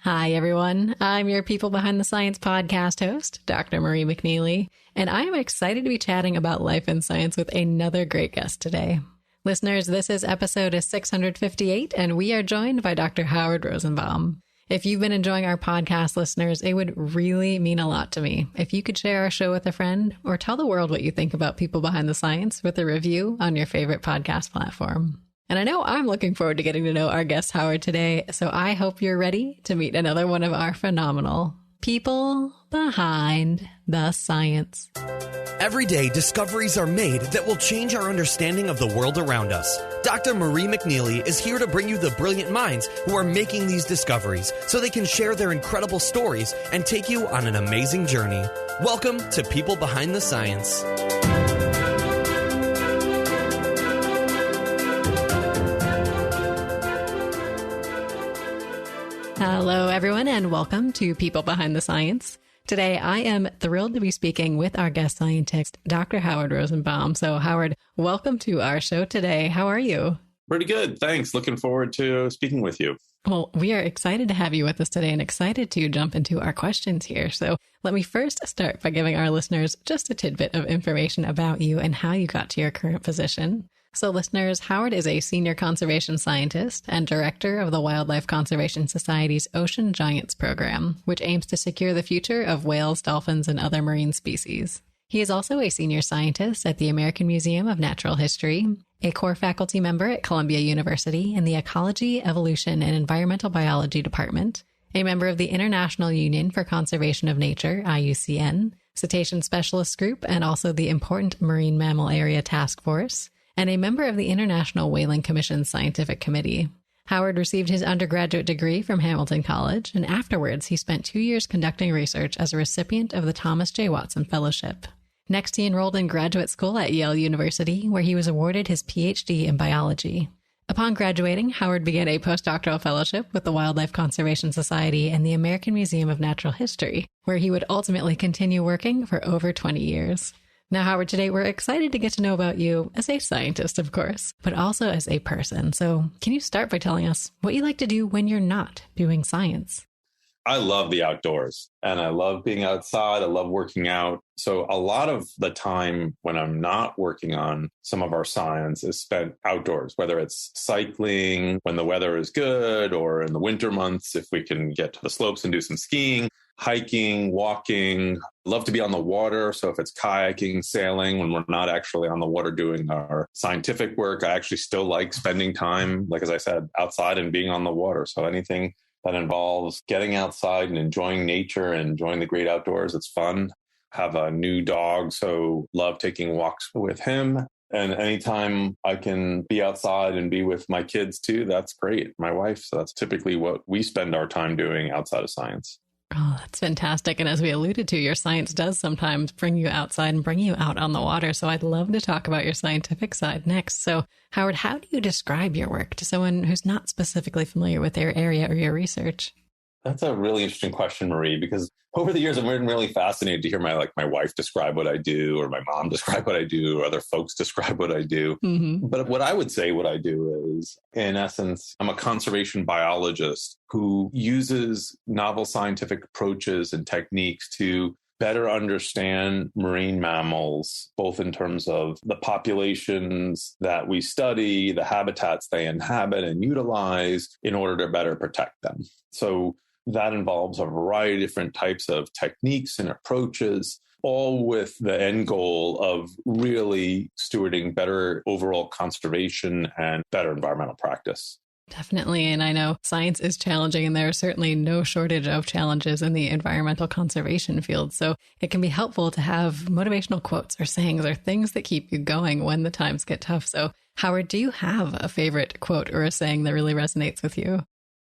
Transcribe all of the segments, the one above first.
Hi, everyone. I'm your People Behind the Science podcast host, Dr. Marie McNeely, and I am excited to be chatting about life and science with another great guest today. Listeners, this is episode 658, and we are joined by Dr. Howard Rosenbaum. If you've been enjoying our podcast, listeners, it would really mean a lot to me if you could share our show with a friend or tell the world what you think about People Behind the Science with a review on your favorite podcast platform. And I know I'm looking forward to getting to know our guest Howard today, so I hope you're ready to meet another one of our phenomenal people behind the science. Every day, discoveries are made that will change our understanding of the world around us. Dr. Marie McNeely is here to bring you the brilliant minds who are making these discoveries so they can share their incredible stories and take you on an amazing journey. Welcome to People Behind the Science. Hello, everyone, and welcome to People Behind the Science. Today, I am thrilled to be speaking with our guest scientist, Dr. Howard Rosenbaum. So, Howard, welcome to our show today. How are you? Pretty good. Thanks. Looking forward to speaking with you. Well, we are excited to have you with us today and excited to jump into our questions here. So let me first start by giving our listeners just a tidbit of information about you and how you got to your current position. So listeners, Howard is a senior conservation scientist and director of the Wildlife Conservation Society's Ocean Giants program, which aims to secure the future of whales, dolphins, and other marine species. He is also a senior scientist at the American Museum of Natural History, a core faculty member at Columbia University in the Ecology, Evolution, and Environmental Biology Department, a member of the International Union for Conservation of Nature, IUCN, Cetacean Specialist Group, and also the Important Marine Mammal Area Task Force, and a member of the International Whaling Commission's Scientific Committee. Howard received his undergraduate degree from Hamilton College, and afterwards he spent 2 years conducting research as a recipient of the Thomas J. Watson Fellowship. Next, he enrolled in graduate school at Yale University, where he was awarded his Ph.D. in biology. Upon graduating, Howard began a postdoctoral fellowship with the Wildlife Conservation Society and the American Museum of Natural History, where he would ultimately continue working for over 20 years. Now, Howard, today we're excited to get to know about you as a scientist, of course, but also as a person. So can you start by telling us what you like to do when you're not doing science? I love the outdoors and I love being outside. I love working out. So a lot of the time when I'm not working on some of our science is spent outdoors, whether it's cycling when the weather is good or in the winter months, if we can get to the slopes and do some skiing, hiking, walking. Love to be on the water. So if it's kayaking, sailing, when we're not actually on the water doing our scientific work, I actually still like spending time, like as I said, outside and being on the water. So anything that involves getting outside and enjoying nature and enjoying the great outdoors, it's fun. Have a new dog, so love taking walks with him. And anytime I can be outside and be with my kids too, that's great. My wife, so that's typically what we spend our time doing outside of science. Oh, that's fantastic. And as we alluded to, your science does sometimes bring you outside and bring you out on the water. So I'd love to talk about your scientific side next. So Howard, how do you describe your work to someone who's not specifically familiar with their area or your research? That's a really interesting question, Marie, because over the years, I've been really fascinated to hear my wife describe what I do, or my mom describe what I do, or other folks describe what I do. Mm-hmm. But what I would say what I do is, in essence, I'm a conservation biologist who uses novel scientific approaches and techniques to better understand marine mammals, both in terms of the populations that we study, the habitats they inhabit and utilize in order to better protect them. So that involves a variety of different types of techniques and approaches, all with the end goal of really stewarding better overall conservation and better environmental practice. Definitely. And I know science is challenging, and there are certainly no shortage of challenges in the environmental conservation field. So it can be helpful to have motivational quotes or sayings or things that keep you going when the times get tough. So Howard, do you have a favorite quote or a saying that really resonates with you?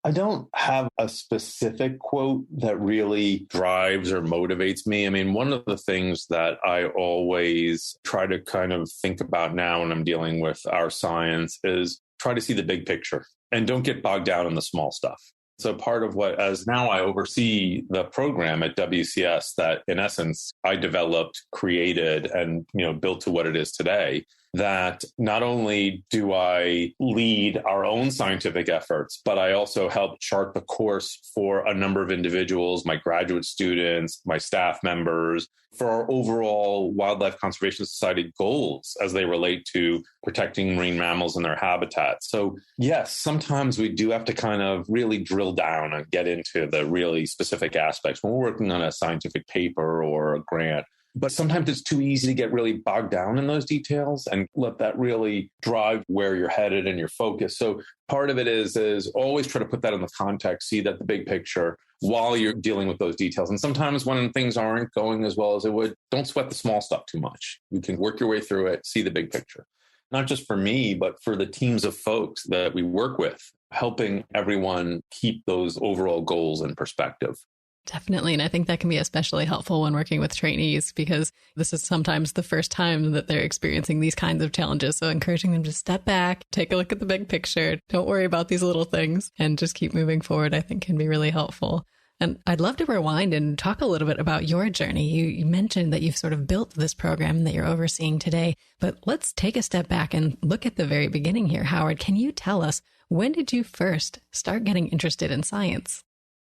I don't have a specific quote that really drives or motivates me. I mean, one of the things that I always try to kind of think about now when I'm dealing with our science is try to see the big picture and don't get bogged down in the small stuff. So part of what, as now I oversee the program at WCS that in essence I developed, created, and built to what it is today, that not only do I lead our own scientific efforts, but I also help chart the course for a number of individuals, my graduate students, my staff members, for our overall Wildlife Conservation Society goals as they relate to protecting marine mammals and their habitats. So yes, sometimes we do have to kind of really drill down and get into the really specific aspects when we're working on a scientific paper or a grant. But sometimes it's too easy to get really bogged down in those details and let that really drive where you're headed and your focus. So part of it is always try to put that in the context, see that the big picture while you're dealing with those details. And sometimes when things aren't going as well as it would, don't sweat the small stuff too much. You can work your way through it, see the big picture. Not just for me, but for the teams of folks that we work with, helping everyone keep those overall goals in perspective. Definitely. And I think that can be especially helpful when working with trainees, because this is sometimes the first time that they're experiencing these kinds of challenges. So encouraging them to step back, take a look at the big picture, don't worry about these little things, and just keep moving forward, I think can be really helpful. And I'd love to rewind and talk a little bit about your journey. You mentioned that you've sort of built this program that you're overseeing today, but let's take a step back and look at the very beginning here. Howard, can you tell us, when did you first start getting interested in science?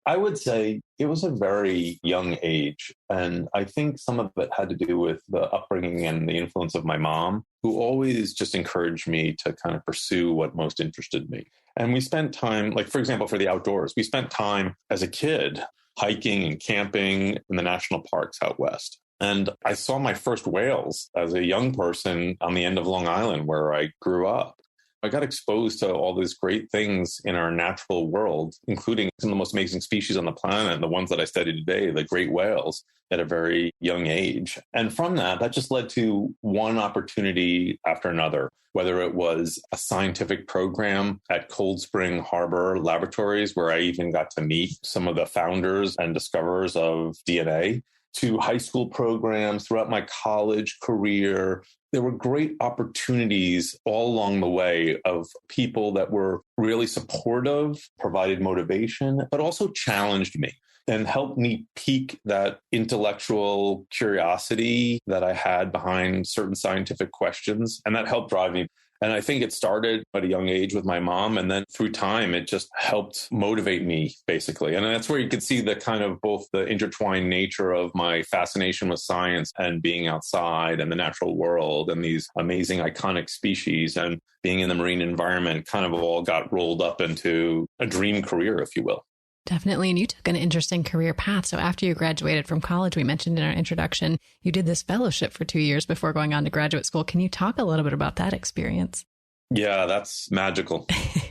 I would say it was a very young age. And I think some of it had to do with the upbringing and the influence of my mom, who always just encouraged me to kind of pursue what most interested me. And we spent time, like, for example, for the outdoors, we spent time as a kid hiking and camping in the national parks out west. And I saw my first whales as a young person on the end of Long Island, where I grew up. I got exposed to all these great things in our natural world, including some of the most amazing species on the planet, and the ones that I study today, the great whales, at a very young age. And from that just led to one opportunity after another, whether it was a scientific program at Cold Spring Harbor Laboratories, where I even got to meet some of the founders and discoverers of DNA, to high school programs throughout my college career. There were great opportunities all along the way of people that were really supportive, provided motivation, but also challenged me and helped me pique that intellectual curiosity that I had behind certain scientific questions. And that helped drive me. And I think it started at a young age with my mom. And then through time, it just helped motivate me, basically. And that's where you could see the kind of both the intertwined nature of my fascination with science and being outside and the natural world and these amazing iconic species and being in the marine environment kind of all got rolled up into a dream career, if you will. Definitely. And you took an interesting career path. So after you graduated from college, we mentioned in our introduction, you did this fellowship for 2 years before going on to graduate school. Can you talk a little bit about that experience? Yeah, that's magical.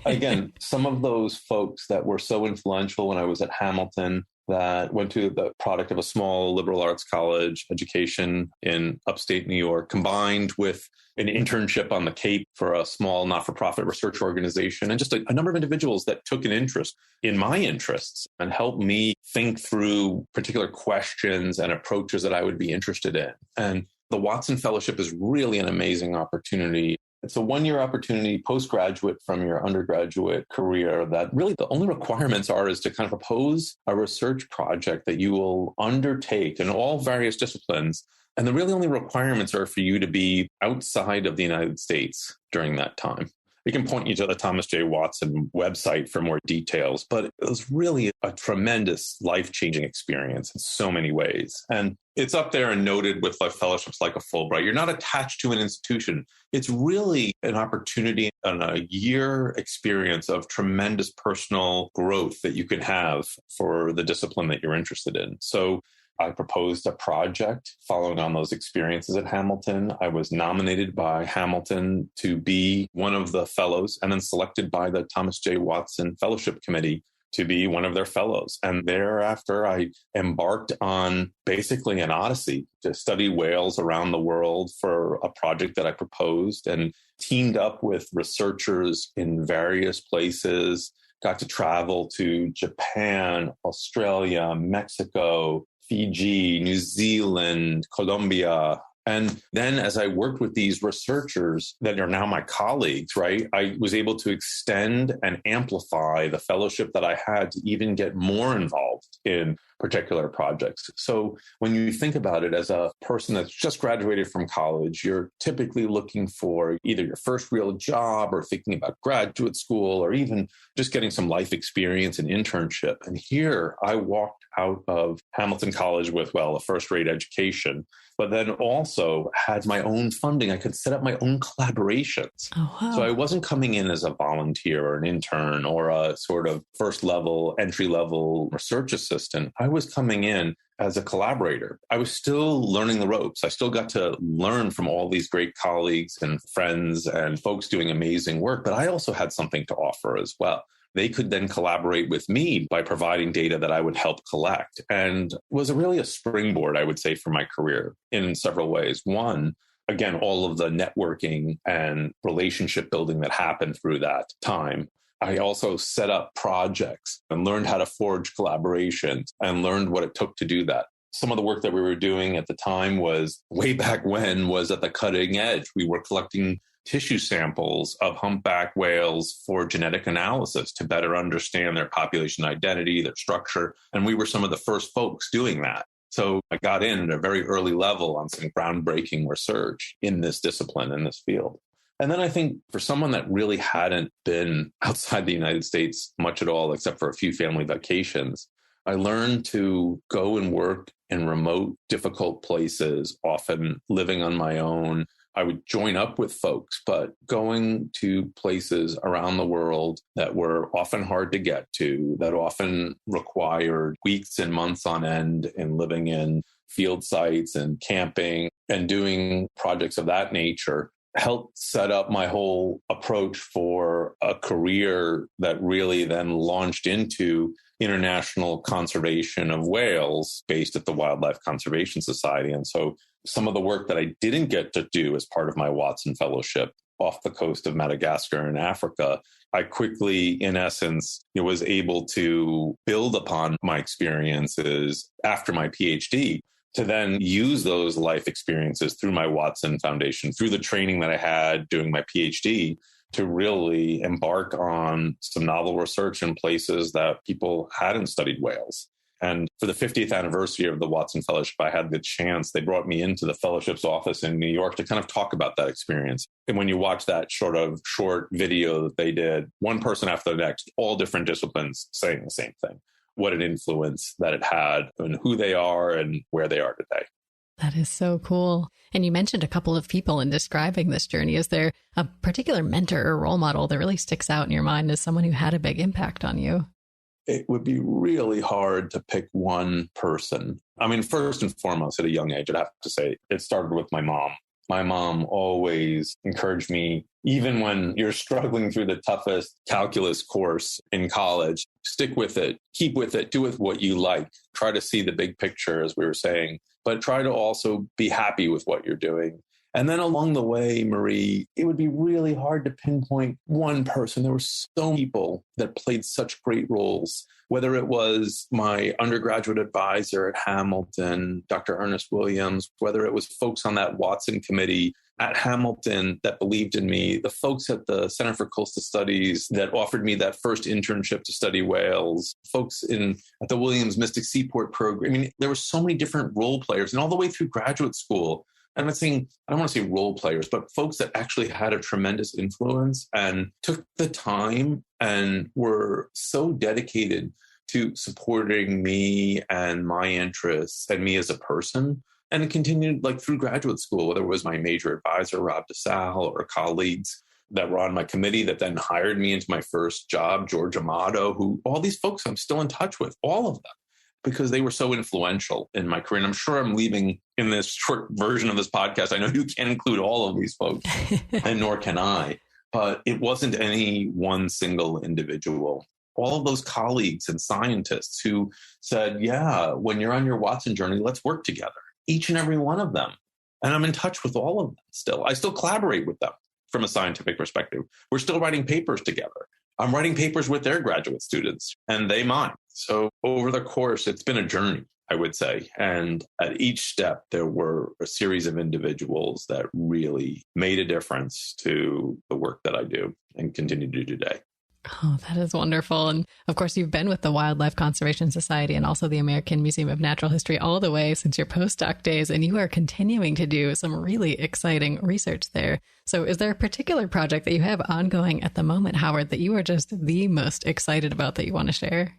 Again, some of those folks that were so influential when I was at Hamilton, that went to the product of a small liberal arts college education in upstate New York, combined with an internship on the Cape for a small not-for-profit research organization, and just a number of individuals that took an interest in my interests and helped me think through particular questions and approaches that I would be interested in. And the Watson Fellowship is really an amazing opportunity. It's a one-year opportunity postgraduate from your undergraduate career that really the only requirements is to kind of propose a research project that you will undertake in all various disciplines. And the really only requirements are for you to be outside of the United States during that time. We can point you to the Thomas J. Watson website for more details, but it was really a tremendous life-changing experience in so many ways. And it's up there and noted with fellowships like a Fulbright. You're not attached to an institution. It's really an opportunity and a year experience of tremendous personal growth that you can have for the discipline that you're interested in. So I proposed a project following on those experiences at Hamilton. I was nominated by Hamilton to be one of the fellows and then selected by the Thomas J. Watson Fellowship Committee to be one of their fellows. And thereafter, I embarked on basically an odyssey to study whales around the world for a project that I proposed, and teamed up with researchers in various places, got to travel to Japan, Australia, Mexico, Fiji, New Zealand, Colombia, And then as I worked with these researchers that are now my colleagues, right, I was able to extend and amplify the fellowship that I had to even get more involved in particular projects. So when you think about it as a person that's just graduated from college, you're typically looking for either your first real job or thinking about graduate school or even just getting some life experience and internship. And here I walked out of Hamilton College with, well, a first-rate education, but then also had my own funding. I could set up my own collaborations. Oh, wow. So I wasn't coming in as a volunteer or an intern or a sort of first-level, entry-level research assistant. I was coming in as a collaborator. I was still learning the ropes. I still got to learn from all these great colleagues and friends and folks doing amazing work, but I also had something to offer as well. They could then collaborate with me by providing data that I would help collect, and was really a springboard, I would say, for my career in several ways. One, again, all of the networking and relationship building that happened through that time. I also set up projects and learned how to forge collaborations and learned what it took to do that. Some of the work that we were doing at the time was way back when was at the cutting edge. We were collecting tissue samples of humpback whales for genetic analysis to better understand their population identity, their structure. And we were some of the first folks doing that. So I got in at a very early level on some groundbreaking research in this discipline, in this field. And then I think for someone that really hadn't been outside the United States much at all, except for a few family vacations, I learned to go and work in remote, difficult places, often living on my own. I would join up with folks, but going to places around the world that were often hard to get to, that often required weeks and months on end in living in field sites and camping and doing projects of that nature, helped set up my whole approach for a career that really then launched into international conservation of whales based at the Wildlife Conservation Society. And so some of the work that I didn't get to do as part of my Watson Fellowship off the coast of Madagascar in Africa, I quickly, in essence, was able to build upon my experiences after my Ph.D. to then use those life experiences through my Watson Foundation, through the training that I had doing my Ph.D., to really embark on some novel research in places that people hadn't studied whales. And for the 50th anniversary of the Watson Fellowship, I had the chance, they brought me into the fellowship's office in New York to kind of talk about that experience. And when you watch that short video that they did, one person after the next, all different disciplines saying the same thing, what an influence that it had and who they are and where they are today. That is so cool. And you mentioned a couple of people in describing this journey. Is there a particular mentor or role model that really sticks out in your mind as someone who had a big impact on you? It would be really hard to pick one person. I mean, first and foremost, at a young age, I'd have to say it started with my mom. My mom always encouraged me, even when you're struggling through the toughest calculus course in college, stick with it, keep with it, do with what you like, try to see the big picture, as we were saying, but try to also be happy with what you're doing. And then along the way, Marie, it would be really hard to pinpoint one person. There were so many people that played such great roles, whether it was my undergraduate advisor at Hamilton, Dr. Ernest Williams, whether it was folks on that Watson committee at Hamilton that believed in me, the folks at the Center for Coastal Studies that offered me that first internship to study whales, folks at the Williams Mystic Seaport program. I mean, there were so many different role players, and all the way through graduate school. I'm not saying, I don't want to say role players, but folks that actually had a tremendous influence and took the time and were so dedicated to supporting me and my interests and me as a person. And it continued like through graduate school, whether it was my major advisor, Rob DeSalle, or colleagues that were on my committee that then hired me into my first job, George Amato, who all these folks I'm still in touch with, all of them, because they were so influential in my career. And I'm sure I'm leaving in this short version of this podcast. I know you can't include all of these folks, and nor can I, but it wasn't any one single individual. All of those colleagues and scientists who said, yeah, when you're on your Watson journey, let's work together. Each and every one of them. And I'm in touch with all of them still. I still collaborate with them from a scientific perspective. We're still writing papers together. I'm writing papers with their graduate students and they mine. So over the course, it's been a journey, I would say. And at each step, there were a series of individuals that really made a difference to the work that I do and continue to do today. Oh, that is wonderful. And of course, you've been with the Wildlife Conservation Society and also the American Museum of Natural History all the way since your postdoc days, and you are continuing to do some really exciting research there. So is there a particular project that you have ongoing at the moment, Howard, that you are just the most excited about that you want to share?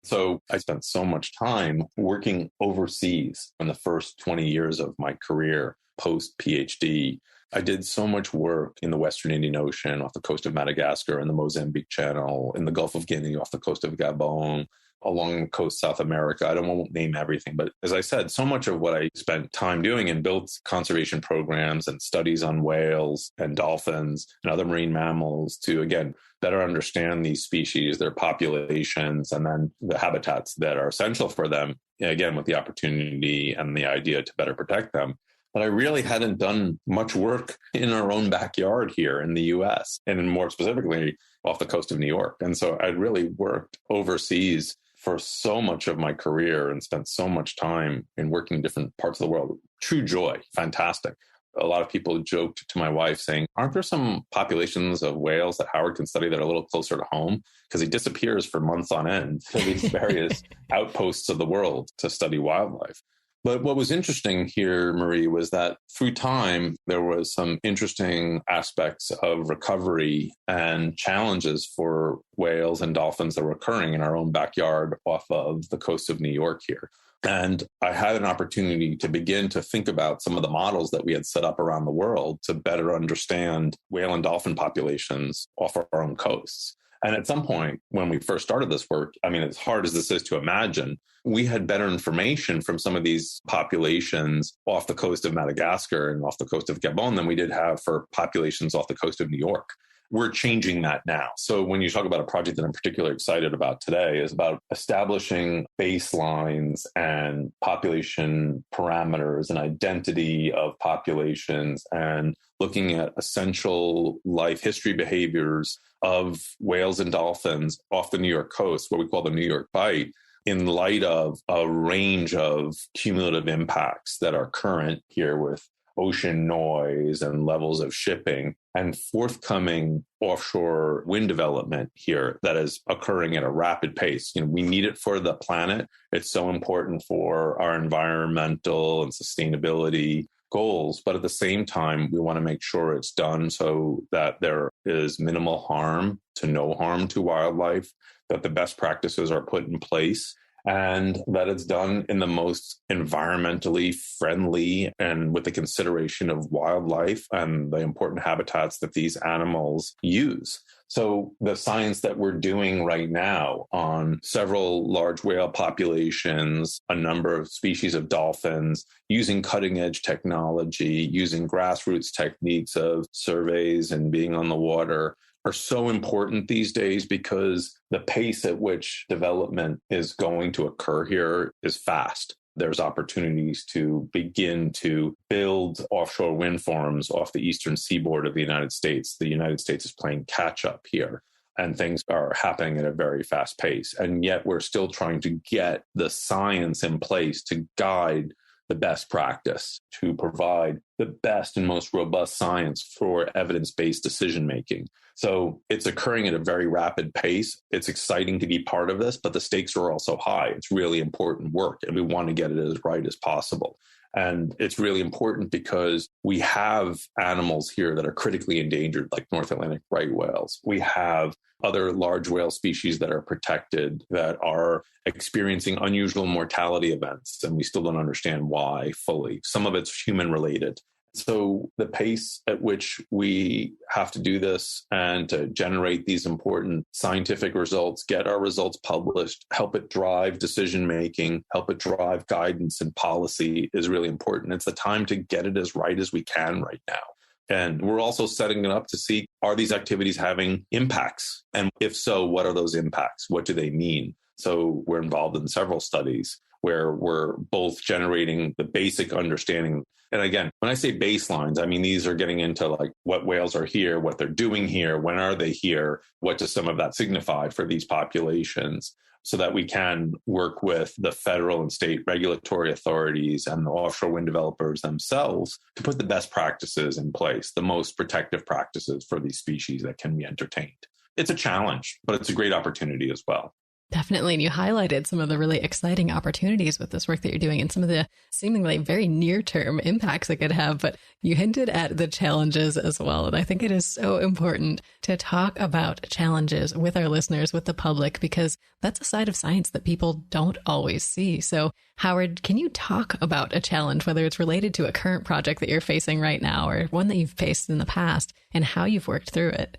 So I spent so much time working overseas in the first 20 years of my career post Ph.D. I did so much work in the Western Indian Ocean off the coast of Madagascar, in the Mozambique Channel, in the Gulf of Guinea off the coast of Gabon, along the coast South America. I won't name everything, but as I said, so much of what I spent time doing and built conservation programs and studies on whales and dolphins and other marine mammals to, again, better understand these species, their populations, and then the habitats that are essential for them, again, with the opportunity and the idea to better protect them. But I really hadn't done much work in our own backyard here in the US, and more specifically off the coast of New York. And so I'd really worked overseas for so much of my career and spent so much time in working in different parts of the world. True joy, fantastic. A lot of people joked to my wife saying, aren't there some populations of whales that Howard can study that are a little closer to home? Because he disappears for months on end to these various outposts of the world to study wildlife. But what was interesting here, Marie, was that through time, there was some interesting aspects of recovery and challenges for whales and dolphins that were occurring in our own backyard off of the coast of New York here. And I had an opportunity to begin to think about some of the models that we had set up around the world to better understand whale and dolphin populations off our own coasts. And at some point, when we first started this work, I mean, as hard as this is to imagine, we had better information from some of these populations off the coast of Madagascar and off the coast of Gabon than we did have for populations off the coast of New York. We're changing that now. So when you talk about a project that I'm particularly excited about today is about establishing baselines and population parameters and identity of populations and looking at essential life history behaviors of whales and dolphins off the New York coast, what we call the New York Bight, in light of a range of cumulative impacts that are current here with ocean noise and levels of shipping and forthcoming offshore wind development here that is occurring at a rapid pace. You know, we need it for the planet. It's so important for our environmental and sustainability goals, but at the same time, we want to make sure it's done so that there is minimal harm to no harm to wildlife, that the best practices are put in place, and that it's done in the most environmentally friendly and with the consideration of wildlife and the important habitats that these animals use. So the science that we're doing right now on several large whale populations, a number of species of dolphins, using cutting edge technology, using grassroots techniques of surveys and being on the water are so important these days because the pace at which development is going to occur here is fast. There's opportunities to begin to build offshore wind farms off the eastern seaboard of the United States. The United States is playing catch up here, and things are happening at a very fast pace. And yet we're still trying to get the science in place to guide the best practice, to provide the best and most robust science for evidence-based decision-making. So it's occurring at a very rapid pace. It's exciting to be part of this, but the stakes are also high. It's really important work, and we want to get it as right as possible. And it's really important because we have animals here that are critically endangered, like North Atlantic right whales. We have other large whale species that are protected that are experiencing unusual mortality events, and we still don't understand why fully. Some of it's human related. So the pace at which we have to do this and to generate these important scientific results, get our results published, help it drive decision-making, help it drive guidance and policy is really important. It's the time to get it as right as we can right now. And we're also setting it up to see, are these activities having impacts? And if so, what are those impacts? What do they mean? So we're involved in several studies where we're both generating the basic understanding. And again, when I say baselines, I mean, these are getting into like what whales are here, what they're doing here, when are they here, what does some of that signify for these populations? so that we can work with the federal and state regulatory authorities and the offshore wind developers themselves to put the best practices in place, the most protective practices for these species that can be entertained. It's a challenge, but it's a great opportunity as well. Definitely. And you highlighted some of the really exciting opportunities with this work that you're doing and some of the seemingly very near-term impacts it could have. But you hinted at the challenges as well. And I think it is so important to talk about challenges with our listeners, with the public, because that's a side of science that people don't always see. So, Howard, can you talk about a challenge, whether it's related to a current project that you're facing right now or one that you've faced in the past, and how you've worked through it?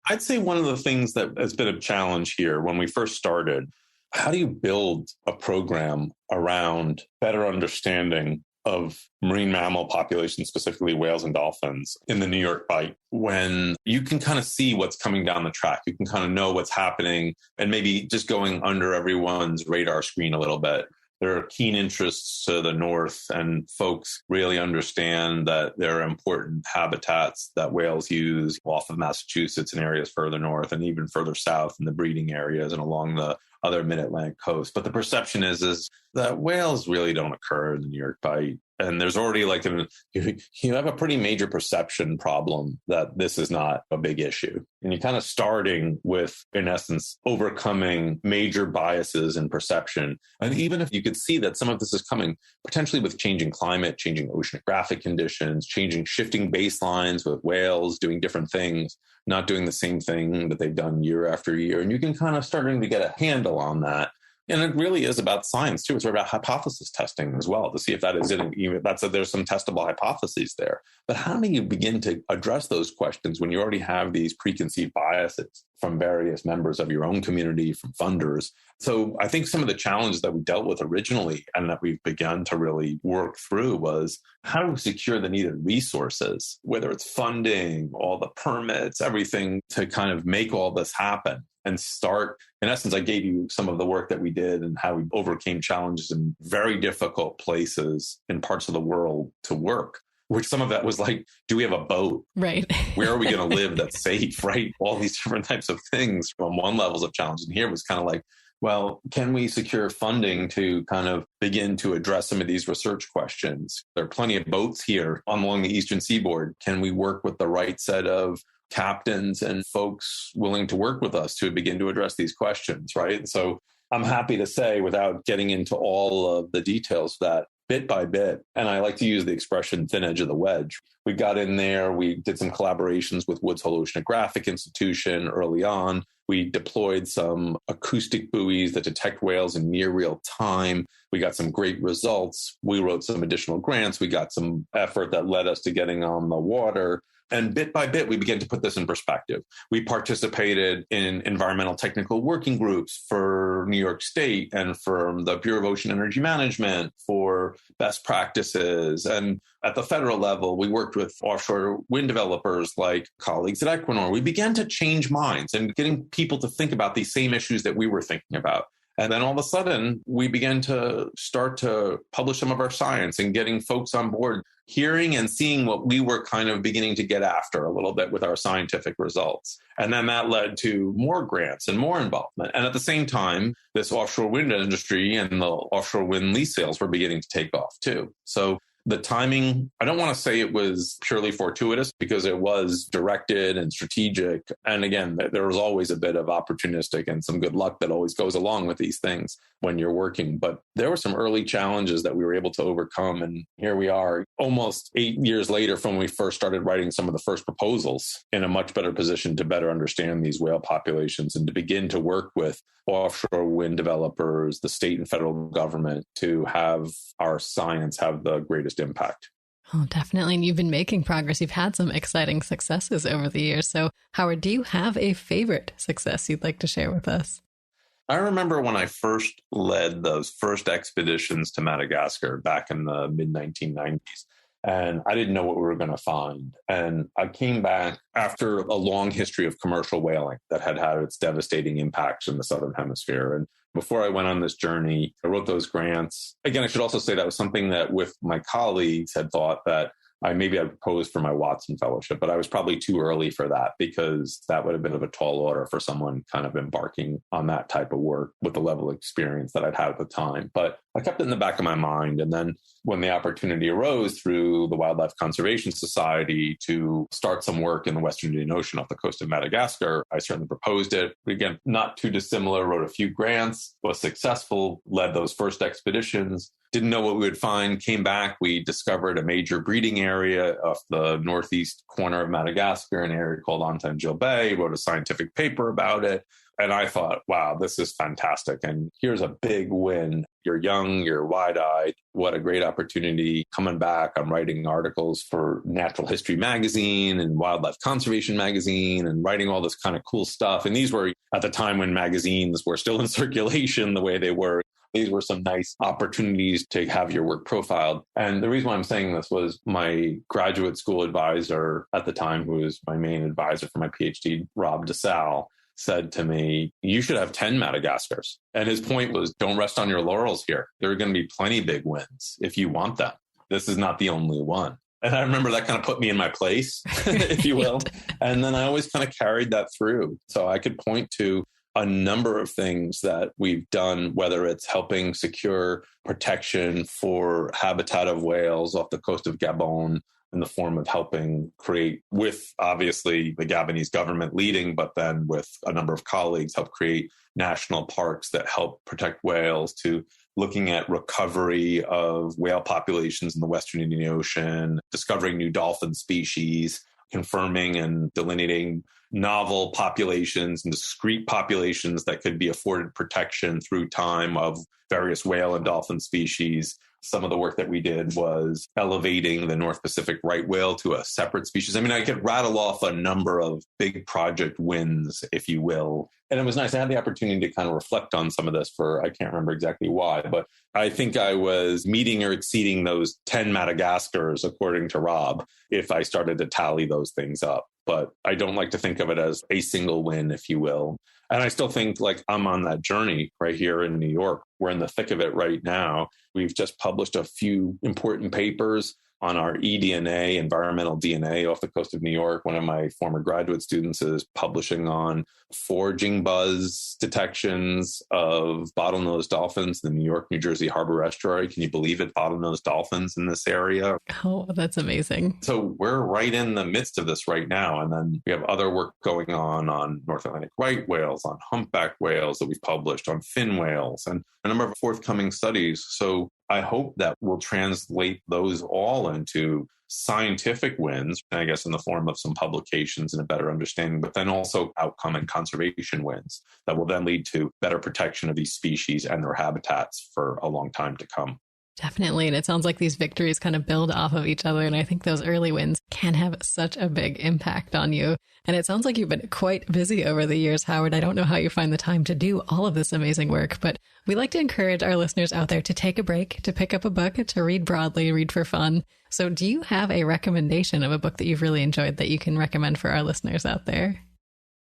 I'd say one of the things that has been a challenge here when we first started, how do you build a program around better understanding of marine mammal populations, specifically whales and dolphins in the New York Bight, when you can kind of see what's coming down the track, you can kind of know what's happening and maybe just going under everyone's radar screen a little bit. There are keen interests to the north, and folks really understand that there are important habitats that whales use off of Massachusetts and areas further north and even further south in the breeding areas and along the other mid-Atlantic coast. But the perception is that whales really don't occur in the New York Bight. And there's already you have a pretty major perception problem that this is not a big issue. And you're kind of starting with, in essence, overcoming major biases in perception. And even if you could see that some of this is coming potentially with changing climate, changing oceanographic conditions, shifting baselines with whales, doing different things, not doing the same thing that they've done year after year. And you can kind of starting to get a handle on that. And it really is about science, too. It's about hypothesis testing as well to see if that is there's some testable hypotheses there. But how do you begin to address those questions when you already have these preconceived biases from various members of your own community, from funders? So I think some of the challenges that we dealt with originally and that we've begun to really work through was how do we secure the needed resources, whether it's funding, all the permits, everything to kind of make all this happen. And start, in essence, I gave you some of the work that we did and how we overcame challenges in very difficult places in parts of the world to work, which some of that was like, do we have a boat? Right. Where are we going to live that's safe, right? All these different types of things from one levels of challenge. And here was kind of like, well, can we secure funding to kind of begin to address some of these research questions? There are plenty of boats here along the Eastern Seaboard. Can we work with the right set of captains and folks willing to work with us to begin to address these questions, right? So I'm happy to say, without getting into all of the details, that bit by bit, and I like to use the expression thin edge of the wedge, we got in there, we did some collaborations with Woods Hole Oceanographic Institution early on. We deployed some acoustic buoys that detect whales in near real time. We got some great results. We wrote some additional grants. We got some effort that led us to getting on the water. And bit by bit, we began to put this in perspective. We participated in environmental technical working groups for New York State and for the Bureau of Ocean Energy Management for best practices. And at the federal level, we worked with offshore wind developers like colleagues at Equinor. We began to change minds and getting people to think about these same issues that we were thinking about. And then all of a sudden, we began to start to publish some of our science and getting folks on board, hearing and seeing what we were kind of beginning to get after a little bit with our scientific results. And then that led to more grants and more involvement. And at the same time, this offshore wind industry and the offshore wind lease sales were beginning to take off too. So the timing, I don't want to say it was purely fortuitous because it was directed and strategic. And again, there was always a bit of opportunistic and some good luck that always goes along with these things when you're working. But there were some early challenges that we were able to overcome. And here we are almost 8 years later from when we first started writing some of the first proposals in a much better position to better understand these whale populations and to begin to work with offshore wind developers, the state and federal government to have our science have the greatest impact. Oh, definitely. And you've been making progress. You've had some exciting successes over the years. So, Howard, do you have a favorite success you'd like to share with us? I remember when I first led those first expeditions to Madagascar back in the mid-1990s. And I didn't know what we were going to find. And I came back after a long history of commercial whaling that had had its devastating impacts in the Southern Hemisphere. And before I went on this journey, I wrote those grants. Again, I should also say that was something that with my colleagues had thought that Maybe I proposed for my Watson Fellowship, but I was probably too early for that because that would have been of a tall order for someone kind of embarking on that type of work with the level of experience that I'd had at the time. But I kept it in the back of my mind. And then when the opportunity arose through the Wildlife Conservation Society to start some work in the Western Indian Ocean off the coast of Madagascar, I certainly proposed it. Again, not too dissimilar, wrote a few grants, was successful, led those first expeditions. Didn't know what we would find, came back. We discovered a major breeding area off the northeast corner of Madagascar, an area called Antanjil Bay, wrote a scientific paper about it. And I thought, wow, this is fantastic. And here's a big win. You're young, you're wide-eyed. What a great opportunity. Coming back, I'm writing articles for Natural History Magazine and Wildlife Conservation Magazine and writing all this kind of cool stuff. And these were at the time when magazines were still in circulation the way they were. These were some nice opportunities to have your work profiled. And the reason why I'm saying this was my graduate school advisor at the time, who was my main advisor for my Ph.D., Rob DeSalle, said to me, you should have 10 Madagascars. And his point was, don't rest on your laurels here. There are going to be plenty big wins if you want them. This is not the only one. And I remember that kind of put me in my place, if you will. And then I always kind of carried that through. So I could point to a number of things that we've done, whether it's helping secure protection for habitat of whales off the coast of Gabon in the form of helping create, with obviously the Gabonese government leading, but then with a number of colleagues, help create national parks that help protect whales, to looking at recovery of whale populations in the Western Indian Ocean, discovering new dolphin species, confirming and delineating novel populations and discrete populations that could be afforded protection through time of various whale and dolphin species. Some of the work that we did was elevating the North Pacific right whale to a separate species. I mean, I could rattle off a number of big project wins, if you will. And it was nice. I had the opportunity to kind of reflect on some of this for, I can't remember exactly why, but I think I was meeting or exceeding those 10 Madagascars, according to Rob, if I started to tally those things up. But I don't like to think of it as a single win, if you will. And I still think like I'm on that journey right here in New York. We're in the thick of it right now. We've just published a few important papers on our eDNA, environmental DNA off the coast of New York. One of my former graduate students is publishing on foraging buzz detections of bottlenose dolphins in the New York, New Jersey harbor estuary. Can you believe it? Bottlenose dolphins in this area. Oh, that's amazing. So we're right in the midst of this right now. And then we have other work going on North Atlantic right whales, on humpback whales that we've published, on fin whales, and a number of forthcoming studies. So I hope that we'll translate those all into scientific wins, I guess, in the form of some publications and a better understanding, but then also outcome and conservation wins that will then lead to better protection of these species and their habitats for a long time to come. Definitely. And it sounds like these victories kind of build off of each other. And I think those early wins can have such a big impact on you. And it sounds like you've been quite busy over the years, Howard. I don't know how you find the time to do all of this amazing work, but we like to encourage our listeners out there to take a break, to pick up a book, to read broadly, read for fun. So do you have a recommendation of a book that you've really enjoyed that you can recommend for our listeners out there?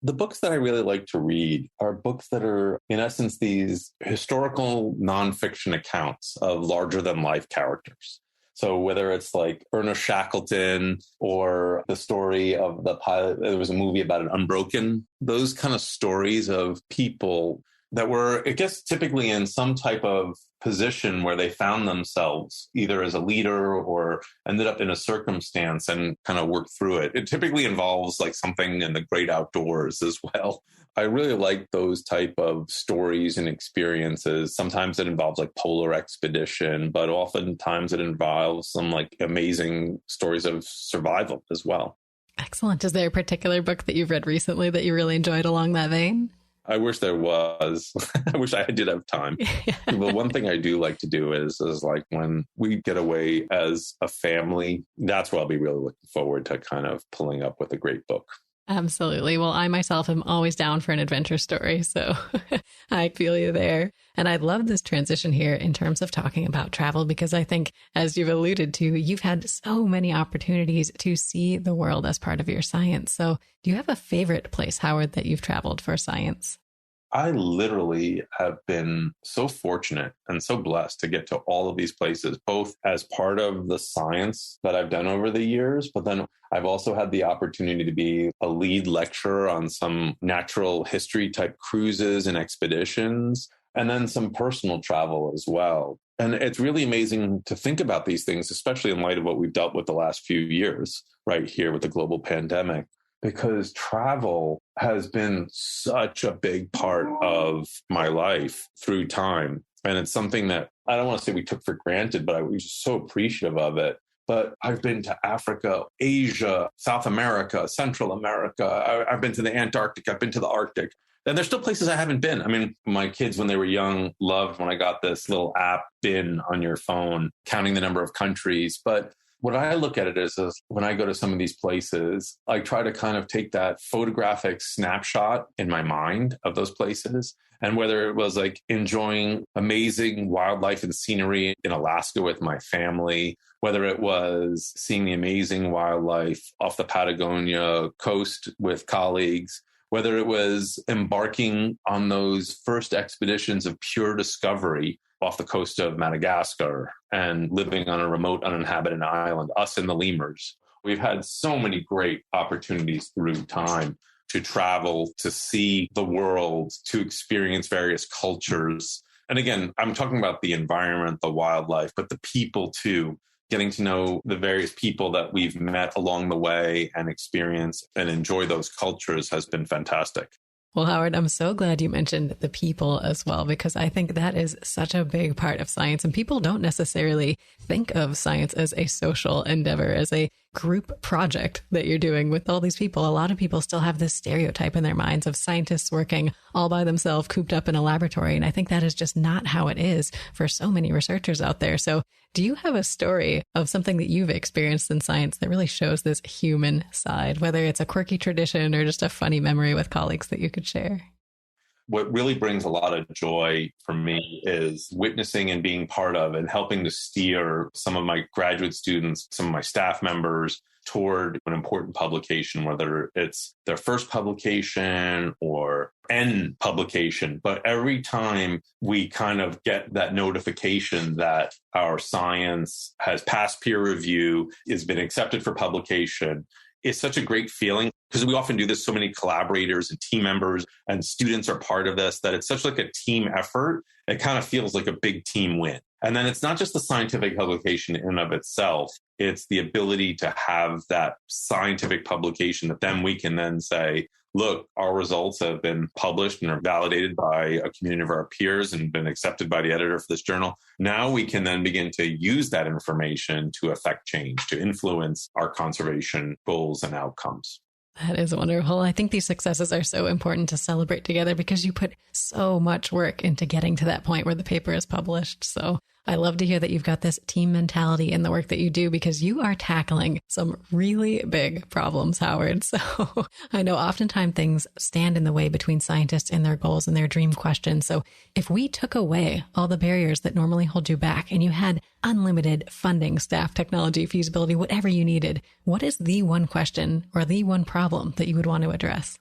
The books that I really like to read are books that are, in essence, these historical nonfiction accounts of larger-than-life characters. So whether it's like Ernest Shackleton or the story of the pilot, there was a movie about it, Unbroken, those kind of stories of people that were, I guess, typically in some type of position where they found themselves either as a leader or ended up in a circumstance and kind of worked through it. It typically involves like something in the great outdoors as well. I really like those type of stories and experiences. Sometimes it involves like polar expedition, but oftentimes it involves some like amazing stories of survival as well. Excellent. Is there a particular book that you've read recently that you really enjoyed along that vein? I wish there was. I wish I did have time. But one thing I do like to do is like when we get away as a family, that's what I'll be really looking forward to, kind of pulling up with a great book. Absolutely. Well, I myself am always down for an adventure story, so I feel you there. And I love this transition here in terms of talking about travel, because I think, as you've alluded to, you've had so many opportunities to see the world as part of your science. So do you have a favorite place, Howard, that you've traveled for science? I literally have been so fortunate and so blessed to get to all of these places, both as part of the science that I've done over the years, but then I've also had the opportunity to be a lead lecturer on some natural history type cruises and expeditions, and then some personal travel as well. And it's really amazing to think about these things, especially in light of what we've dealt with the last few years, right here with the global pandemic, because travel has been such a big part of my life through time. And it's something that I don't want to say we took for granted, but I was just so appreciative of it. But I've been to Africa, Asia, South America, Central America. I've been to the Antarctic. I've been to the Arctic. And there's still places I haven't been. I mean, my kids, when they were young, loved when I got this little app bin on your phone, counting the number of countries. But what I look at it is when I go to some of these places, I try to kind of take that photographic snapshot in my mind of those places. And whether it was like enjoying amazing wildlife and scenery in Alaska with my family, whether it was seeing the amazing wildlife off the Patagonia coast with colleagues, whether it was embarking on those first expeditions of pure discovery off the coast of Madagascar and living on a remote uninhabited island, us and the lemurs. We've had so many great opportunities through time to travel, to see the world, to experience various cultures. And again, I'm talking about the environment, the wildlife, but the people too. Getting to know the various people that we've met along the way and experience and enjoy those cultures has been fantastic. Well, Howard, I'm so glad you mentioned the people as well, because I think that is such a big part of science. And people don't necessarily think of science as a social endeavor, as a group project that you're doing with all these people. A lot of people still have this stereotype in their minds of scientists working all by themselves, cooped up in a laboratory. And I think that is just not how it is for so many researchers out there. So do you have a story of something that you've experienced in science that really shows this human side, whether it's a quirky tradition or just a funny memory with colleagues that you could share? What really brings a lot of joy for me is witnessing and being part of and helping to steer some of my graduate students, some of my staff members toward an important publication, whether it's their first publication or end publication. But every time we kind of get that notification that our science has passed peer review, has been accepted for publication, it's such a great feeling because we often do this. So many collaborators and team members and students are part of this, that it's such like a team effort. It kind of feels like a big team win. And then it's not just the scientific publication in and of itself. It's the ability to have that scientific publication that then we can then say, look, our results have been published and are validated by a community of our peers and been accepted by the editor for this journal. Now we can then begin to use that information to affect change, to influence our conservation goals and outcomes. That is wonderful. I think these successes are so important to celebrate together because you put so much work into getting to that point where the paper is published. So I love to hear that you've got this team mentality in the work that you do because you are tackling some really big problems, Howard. So I know oftentimes things stand in the way between scientists and their goals and their dream questions. So if we took away all the barriers that normally hold you back and you had unlimited funding, staff, technology, feasibility, whatever you needed, what is the one question or the one problem that you would want to address?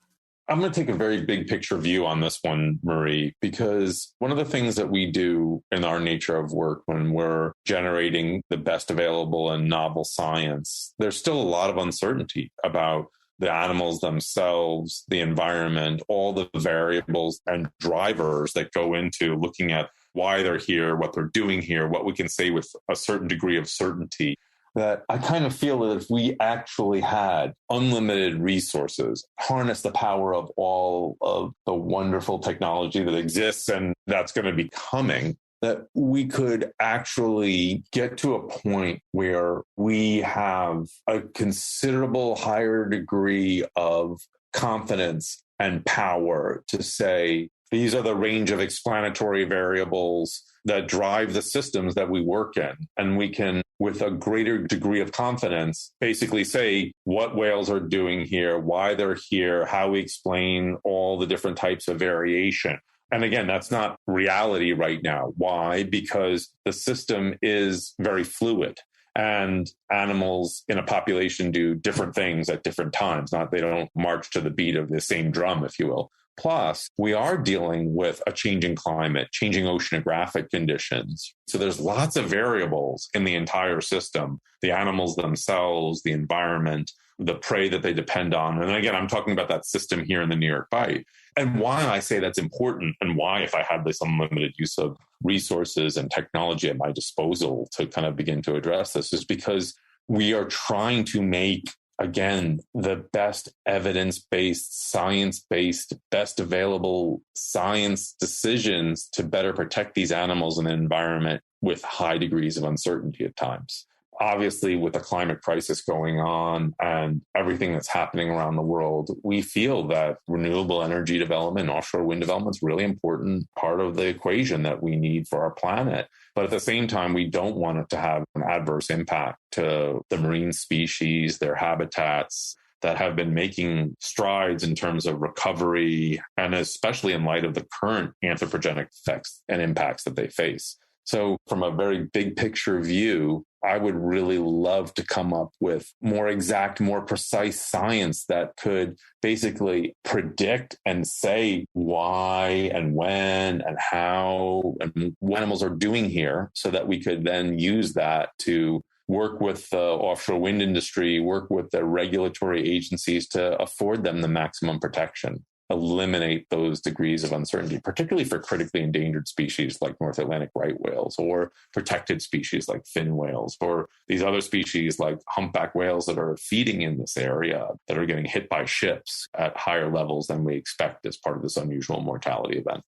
I'm going to take a very big picture view on this one, Marie, because one of the things that we do in our nature of work when we're generating the best available and novel science, there's still a lot of uncertainty about the animals themselves, the environment, all the variables and drivers that go into looking at why they're here, what they're doing here, what we can say with a certain degree of certainty. That I kind of feel that if we actually had unlimited resources, harness the power of all of the wonderful technology that exists and that's going to be coming, that we could actually get to a point where we have a considerable higher degree of confidence and power to say, these are the range of explanatory variables that drive the systems that we work in. And we can, with a greater degree of confidence, basically say what whales are doing here, why they're here, how we explain all the different types of variation. And again, that's not reality right now. Why? Because the system is very fluid. And animals in a population do different things at different times. They don't march to the beat of the same drum, if you will. Plus, we are dealing with a changing climate, changing oceanographic conditions. So there's lots of variables in the entire system, the animals themselves, the environment, the prey that they depend on. And again, I'm talking about that system here in the New York Bight. And why I say that's important, and why, if I had this unlimited use of resources and technology at my disposal to kind of begin to address this, is because we are trying to make, again, the best evidence-based, science-based, best available science decisions to better protect these animals and the environment with high degrees of uncertainty at times. Obviously, with the climate crisis going on and everything that's happening around the world, we feel that renewable energy development, offshore wind development is really important part of the equation that we need for our planet. But at the same time, we don't want it to have an adverse impact to the marine species, their habitats that have been making strides in terms of recovery, and especially in light of the current anthropogenic effects and impacts that they face. So from a very big picture view, I would really love to come up with more exact, more precise science that could basically predict and say why and when and how and what animals are doing here, so that we could then use that to work with the offshore wind industry, work with the regulatory agencies to afford them the maximum protection, eliminate those degrees of uncertainty, particularly for critically endangered species like North Atlantic right whales, or protected species like fin whales, or these other species like humpback whales that are feeding in this area that are getting hit by ships at higher levels than we expect as part of this unusual mortality event.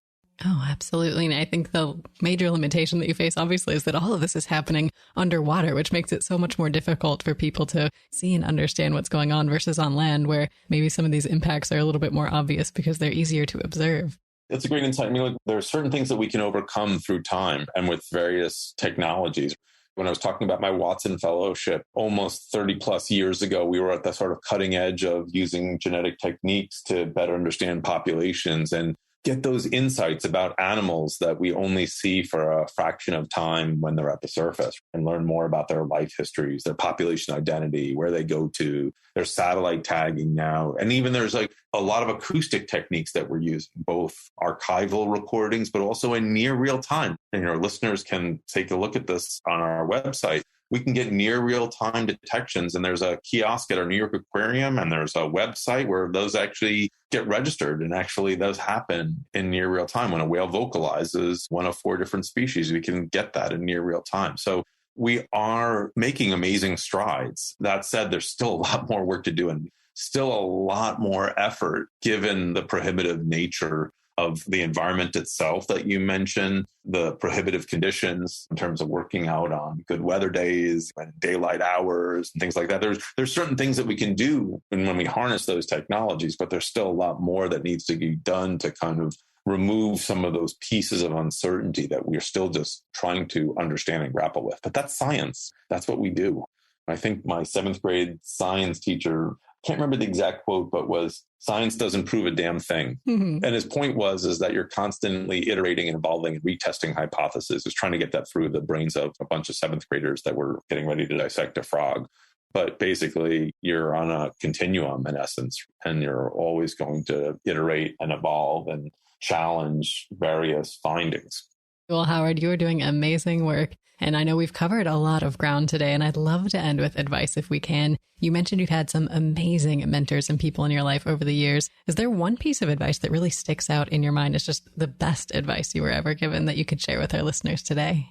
Oh, absolutely. And I think the major limitation that you face, obviously, is that all of this is happening underwater, which makes it so much more difficult for people to see and understand what's going on versus on land, where maybe some of these impacts are a little bit more obvious because they're easier to observe. That's a great insight. I mean, look, there are certain things that we can overcome through time and with various technologies. When I was talking about my Watson Fellowship, almost 30 plus years ago, we were at the sort of cutting edge of using genetic techniques to better understand populations and get those insights about animals that we only see for a fraction of time when they're at the surface, and learn more about their life histories, their population identity, where they go to, their satellite tagging now. And even there's like a lot of acoustic techniques that we're using, both archival recordings, but also in near real time. And your listeners can take a look at this on our website. We can get near real-time detections, and there's a kiosk at our New York Aquarium, and there's a website where those actually get registered, and actually those happen in near real time. When a whale vocalizes one of 4 different species, we can get that in near real time. So we are making amazing strides. That said, there's still a lot more work to do, and still a lot more effort given the prohibitive nature of the environment itself that you mentioned, the prohibitive conditions in terms of working out on good weather days and daylight hours and things like that. There's certain things that we can do when we harness those technologies, but there's still a lot more that needs to be done to kind of remove some of those pieces of uncertainty that we're still just trying to understand and grapple with. But that's science. That's what we do. I think my 7th grade science teacher, can't remember the exact quote, but was, science doesn't prove a damn thing. Mm-hmm. And his point is that you're constantly iterating and evolving and retesting hypotheses, is trying to get that through the brains of a bunch of 7th graders that were getting ready to dissect a frog. But basically, you're on a continuum in essence, and you're always going to iterate and evolve and challenge various findings. Well, Howard, you are doing amazing work. And I know we've covered a lot of ground today, and I'd love to end with advice if we can. You mentioned you've had some amazing mentors and people in your life over the years. Is there one piece of advice that really sticks out in your mind as just the best advice you were ever given that you could share with our listeners today?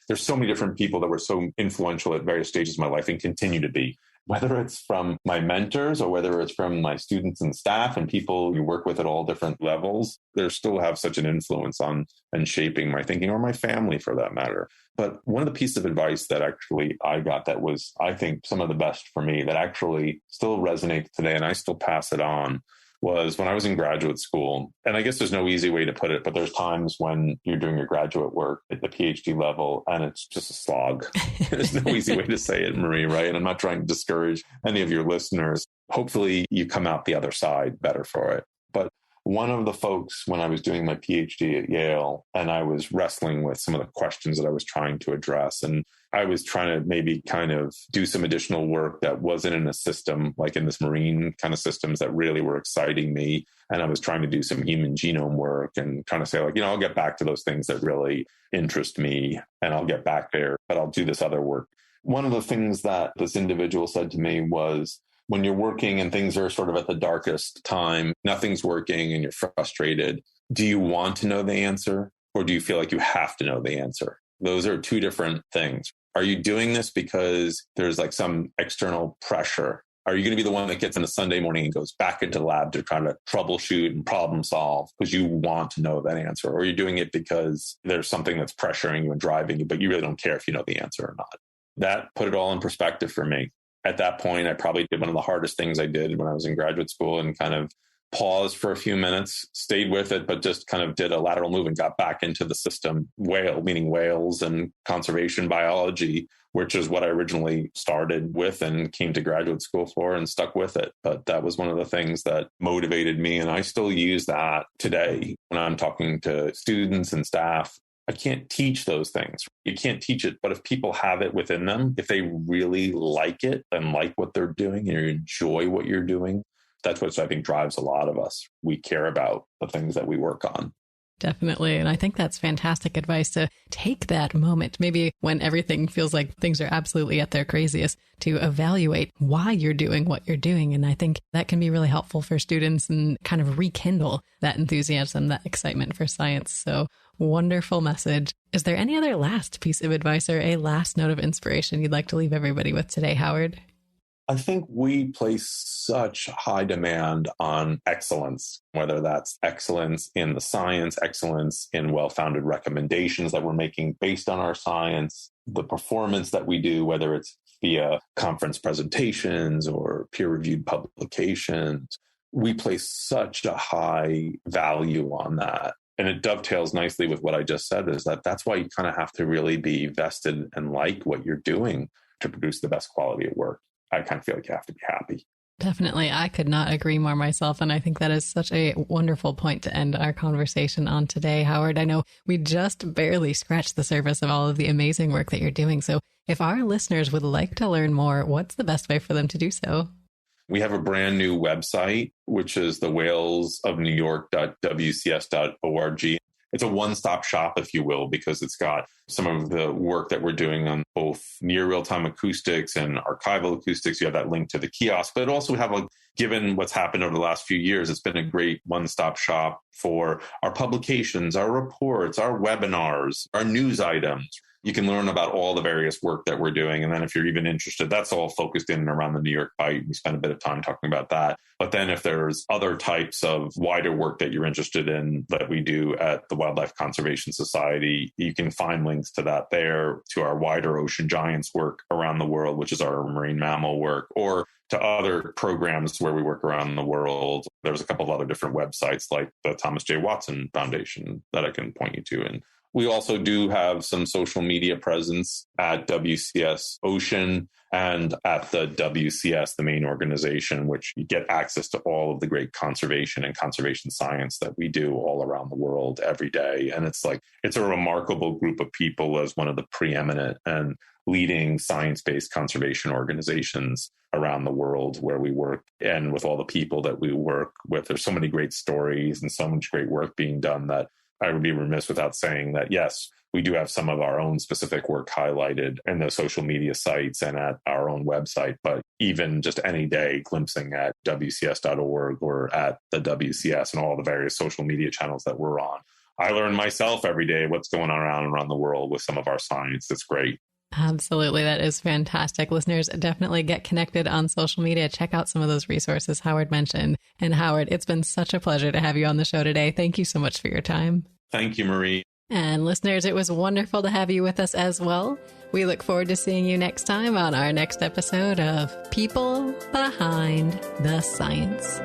There's so many different people that were so influential at various stages of my life and continue to be. Whether it's from my mentors or whether it's from my students and staff and people you work with at all different levels, they still have such an influence on and shaping my thinking, or my family for that matter. But one of the pieces of advice that actually I got that was, I think, some of the best for me that actually still resonates today, and I still pass it on, was when I was in graduate school. And I guess there's no easy way to put it, but there's times when you're doing your graduate work at the Ph.D. level and it's just a slog. There's no easy way to say it, Marie, right? And I'm not trying to discourage any of your listeners. Hopefully you come out the other side better for it. But one of the folks when I was doing my Ph.D. at Yale, and I was wrestling with some of the questions that I was trying to address. And I was trying to maybe kind of do some additional work that wasn't in a system, like in this marine kind of systems that really were exciting me. And I was trying to do some human genome work and kind of say, like, I'll get back to those things that really interest me and I'll get back there, but I'll do this other work. One of the things that this individual said to me was, when you're working and things are sort of at the darkest time, nothing's working and you're frustrated, do you want to know the answer or do you feel like you have to know the answer? Those are two different things. Are you doing this because there's like some external pressure? Are you going to be the one that gets in a Sunday morning and goes back into the lab to try to troubleshoot and problem solve because you want to know that answer? Or are you doing it because there's something that's pressuring you and driving you, but you really don't care if you know the answer or not? That put it all in perspective for me. At that point, I probably did one of the hardest things I did when I was in graduate school and kind of paused for a few minutes, stayed with it, but just kind of did a lateral move and got back into the system. Whale, meaning whales and conservation biology, which is what I originally started with and came to graduate school for and stuck with it. But that was one of the things that motivated me. And I still use that today when I'm talking to students and staff. I can't teach those things. You can't teach it. But if people have it within them, if they really like it and like what they're doing and you enjoy what you're doing, that's what I think drives a lot of us. We care about the things that we work on. Definitely. And I think that's fantastic advice to take that moment, maybe when everything feels like things are absolutely at their craziest, to evaluate why you're doing what you're doing. And I think that can be really helpful for students and kind of rekindle that enthusiasm, that excitement for science. So wonderful message. Is there any other last piece of advice or a last note of inspiration you'd like to leave everybody with today, Howard? I think we place such high demand on excellence, whether that's excellence in the science, excellence in well-founded recommendations that we're making based on our science, the performance that we do, whether it's via conference presentations or peer-reviewed publications. We place such a high value on that. And it dovetails nicely with what I just said, is that that's why you kind of have to really be vested and like what you're doing to produce the best quality of work. I kind of feel like you have to be happy. Definitely. I could not agree more myself. And I think that is such a wonderful point to end our conversation on today, Howard. I know we just barely scratched the surface of all of the amazing work that you're doing. So if our listeners would like to learn more, what's the best way for them to do so? We have a brand new website, which is the whalesofnewyork.wcs.org. It's a one-stop shop, if you will, because it's got some of the work that we're doing on both near real-time acoustics and archival acoustics. You have that link to the kiosk, but also we have, given what's happened over the last few years, it's been a great one-stop shop for our publications, our reports, our webinars, our news items. You can learn about all the various work that we're doing. And then if you're even interested, that's all focused in and around the New York Bight. We spend a bit of time talking about that. But then if there's other types of wider work that you're interested in that we do at the Wildlife Conservation Society, you can find links to that there, to our wider ocean giants work around the world, which is our marine mammal work, or to other programs where we work around the world. There's a couple of other different websites like the Thomas J. Watson Foundation that I can point you to. And we also do have some social media presence at WCS Ocean and at the WCS, the main organization, which you get access to all of the great conservation and conservation science that we do all around the world every day. And it's a remarkable group of people as one of the preeminent and leading science-based conservation organizations around the world where we work, and with all the people that we work with. There's so many great stories and so much great work being done that I would be remiss without saying that, yes, we do have some of our own specific work highlighted in the social media sites and at our own website. But even just any day, glimpsing at WCS.org or at the WCS and all the various social media channels that we're on, I learn myself every day what's going on around the world with some of our science. It's great. Absolutely. That is fantastic. Listeners, definitely get connected on social media. Check out some of those resources Howard mentioned. And Howard, it's been such a pleasure to have you on the show today. Thank you so much for your time. Thank you, Marie. And listeners, it was wonderful to have you with us as well. We look forward to seeing you next time on our next episode of People Behind the Science.